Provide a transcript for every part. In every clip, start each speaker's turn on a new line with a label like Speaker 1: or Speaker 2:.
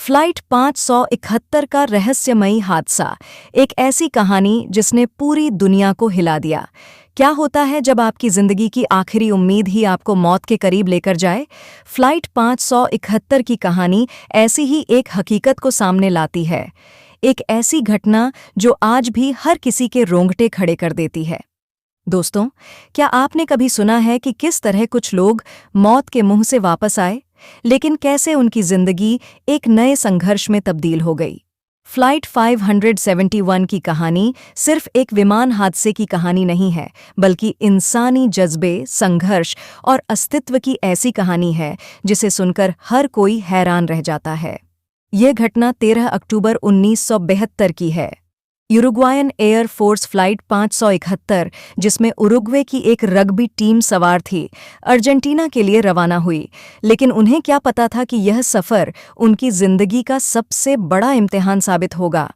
Speaker 1: Flight 571 का रहस्यमयी हादसा, एक ऐसी कहानी जिसने पूरी दुनिया को हिला दिया। क्या होता है जब आपकी जिंदगी की आखिरी उम्मीद ही आपको मौत के करीब लेकर जाए? फ्लाइट 571 की कहानी ऐसी ही एक हकीकत को सामने लाती है, एक ऐसी घटना जो आज भी हर किसी के रोंगटे खड़े कर देती है। दोस्तों, क्या आपने कभी सुना है कि किस तरह कुछ लोग मौत के मुंह से वापस आए, लेकिन कैसे उनकी जिंदगी एक नए संघर्ष में तब्दील हो गई? फ्लाइट 571 की कहानी सिर्फ एक विमान हादसे की कहानी नहीं है, बल्कि इंसानी जज्बे, संघर्ष और अस्तित्व की ऐसी कहानी है जिसे सुनकर हर कोई हैरान रह जाता है। यह घटना 13 अक्टूबर 1972 की है। यूरुग्वायन एयर फोर्स फ्लाइट 571, जिसमें उरुग्वे की एक रग्बी टीम सवार थी, अर्जेंटीना के लिए रवाना हुई। लेकिन उन्हें क्या पता था कि यह सफ़र उनकी जिंदगी का सबसे बड़ा इम्तिहान साबित होगा।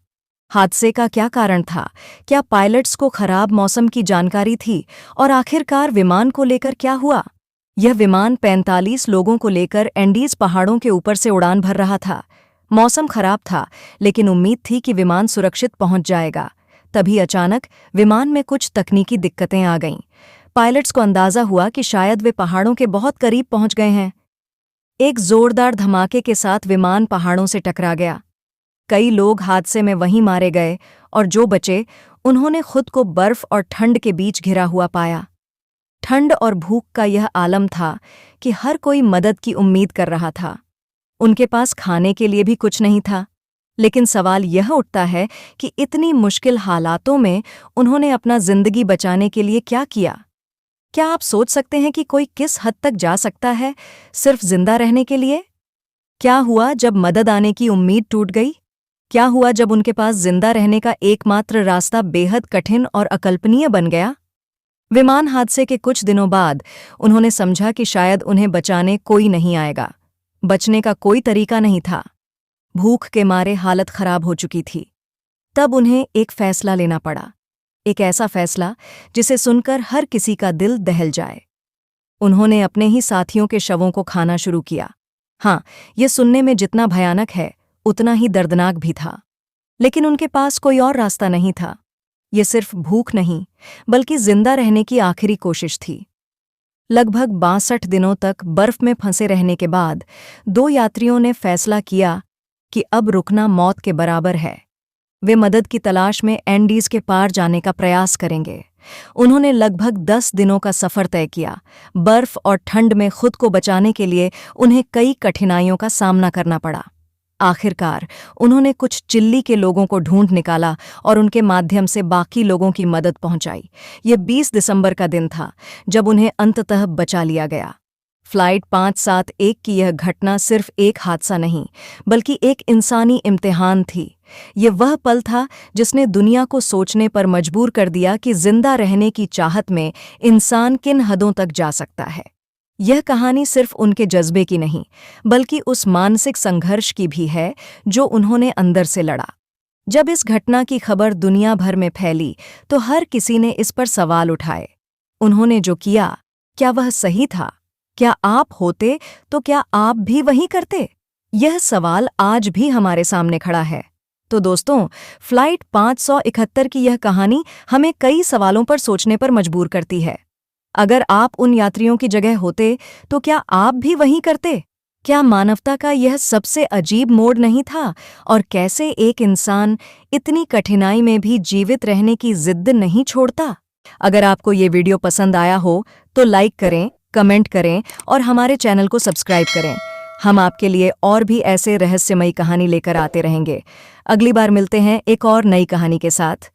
Speaker 1: हादसे का क्या कारण था? क्या पायलट्स को खराब मौसम की जानकारी थी? और आखिरकार विमान को लेकर क्या हुआ? यह विमान 45 लोगों को लेकर एंडीज पहाड़ों के ऊपर से उड़ान भर रहा था। मौसम खराब था, लेकिन उम्मीद थी कि विमान सुरक्षित पहुंच जाएगा। तभी अचानक विमान में कुछ तकनीकी दिक्कतें आ गईं। पायलट्स को अंदाजा हुआ कि शायद वे पहाड़ों के बहुत करीब पहुंच गए हैं। एक जोरदार धमाके के साथ विमान पहाड़ों से टकरा गया। कई लोग हादसे में वहीं मारे गए, और जो बचे उन्होंने खुद को बर्फ और ठंड के बीच घिरा हुआ पाया। ठंड और भूख का यह आलम था कि हर कोई मदद की उम्मीद कर रहा था। उनके पास खाने के लिए भी कुछ नहीं था। लेकिन सवाल यह उठता है कि इतनी मुश्किल हालातों में उन्होंने अपना जिंदगी बचाने के लिए क्या किया? क्या आप सोच सकते हैं कि कोई किस हद तक जा सकता है सिर्फ जिंदा रहने के लिए? क्या हुआ जब मदद आने की उम्मीद टूट गई? क्या हुआ जब उनके पास जिंदा रहने का एकमात्र रास्ता बेहद कठिन और अकल्पनीय बन गया? विमान हादसे के कुछ दिनों बाद उन्होंने समझा कि शायद उन्हें बचाने कोई नहीं आएगा। बचने का कोई तरीका नहीं था। भूख के मारे हालत खराब हो चुकी थी। तब उन्हें एक फैसला लेना पड़ा, एक ऐसा फैसला जिसे सुनकर हर किसी का दिल दहल जाए। उन्होंने अपने ही साथियों के शवों को खाना शुरू किया। हाँ, यह सुनने में जितना भयानक है, उतना ही दर्दनाक भी था। लेकिन उनके पास कोई और रास्ता नहीं था। यह सिर्फ भूख नहीं, बल्कि जिंदा रहने की आखिरी कोशिश थी। लगभग 62 दिनों तक बर्फ में फंसे रहने के बाद 2 यात्रियों ने फैसला किया कि अब रुकना मौत के बराबर है। वे मदद की तलाश में एंडीज के पार जाने का प्रयास करेंगे। उन्होंने लगभग 10 दिनों का सफ़र तय किया। बर्फ और ठंड में खुद को बचाने के लिए उन्हें कई कठिनाइयों का सामना करना पड़ा। आखिरकार उन्होंने कुछ चिल्ली के लोगों को ढूंढ निकाला और उनके माध्यम से बाकी लोगों की मदद पहुंचाई। यह 20 दिसंबर का दिन था जब उन्हें अंततः बचा लिया गया। फ्लाइट 571 की यह घटना सिर्फ एक हादसा नहीं, बल्कि एक इंसानी इम्तिहान थी। यह वह पल था जिसने दुनिया को सोचने पर मजबूर कर दिया कि जिंदा रहने की चाहत में इंसान किन हदों तक जा सकता है। यह कहानी सिर्फ उनके जज्बे की नहीं, बल्कि उस मानसिक संघर्ष की भी है जो उन्होंने अंदर से लड़ा। जब इस घटना की खबर दुनिया भर में फैली, तो हर किसी ने इस पर सवाल उठाए। उन्होंने जो किया, क्या वह सही था? क्या आप होते तो क्या आप भी वही करते? यह सवाल आज भी हमारे सामने खड़ा है। तो दोस्तों, फ्लाइट 571 की यह कहानी हमें कई सवालों पर सोचने पर मजबूर करती है। अगर आप उन यात्रियों की जगह होते, तो क्या आप भी वही करते? क्या मानवता का यह सबसे अजीब मोड़ नहीं था? और कैसे एक इंसान इतनी कठिनाई में भी जीवित रहने की जिद नहीं छोड़ता? अगर आपको ये वीडियो पसंद आया हो, तो लाइक करें, कमेंट करें और हमारे चैनल को सब्सक्राइब करें। हम आपके लिए और भी ऐसे रहस्यमयी कहानी लेकर आते रहेंगे। अगली बार मिलते हैं एक और नई कहानी के साथ।